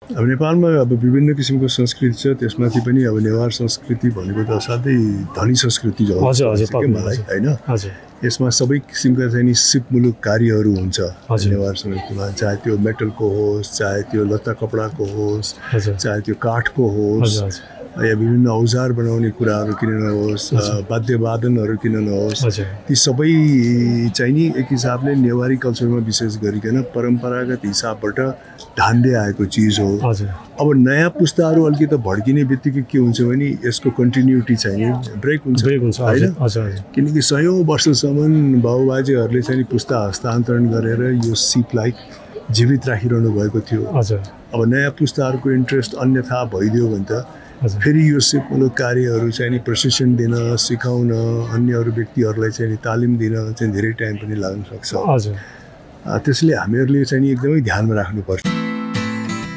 अब नेपालमा अब विभिन्न किसिमको संस्कृति छ, त्यसमाथि पनि अब नेवार संस्कृति भनेको त असाध्यै धनी संस्कृति हजुर हजुर के मलाई हैन। हजुर यसमा सबै किसिमका चाहिँ नि सिपमुलुक कार्यहरू हुन्छ नेवार संस्कृतिमा, चाहे त्यो मेटलको होस्, चाहे त्यो लत्ता कपडाको होस्, चाहे त्यो काठको होस्, या विभिन्न औजार बनाउने कुराहरू किन नहोस्, वाद्यवादनहरू किन नहोस्, ती सबै चाहिँ नि एक हिसाबले नेवारी कल्चरमा विशेष गरिकन परम्परागत हिसाबबाट ढान्दै आएको चिज हो। अब नयाँ पुस्ताहरू अलिकति भड्किने बित्तिकै के हुन्छ भने यसको कन्टिन्युटी चाहिँ ब्रेक हुन्छ हैन, किनकि सयौं वर्षसम्म बाबुबाजेहरूले चाहिँ पुस्ता हस्तान्तरण गरेर यो सिपलाई जीवित राखिरहनु भएको थियो। अब नयाँ पुस्ताहरूको इन्ट्रेस्ट अन्यथा भइदियो भने त फेरि यो सिपमुलुक कार्यहरू चाहिँ नि प्रशिक्षण दिन, सिकाउन, अन्य अरू व्यक्तिहरूलाई चाहिँ नि तालिम दिन चाहिँ धेरै टाइम पनि लाग्न सक्छ। त्यसले हामीहरूले चाहिँ नि एकदमै ध्यानमा राख्नुपर्छ।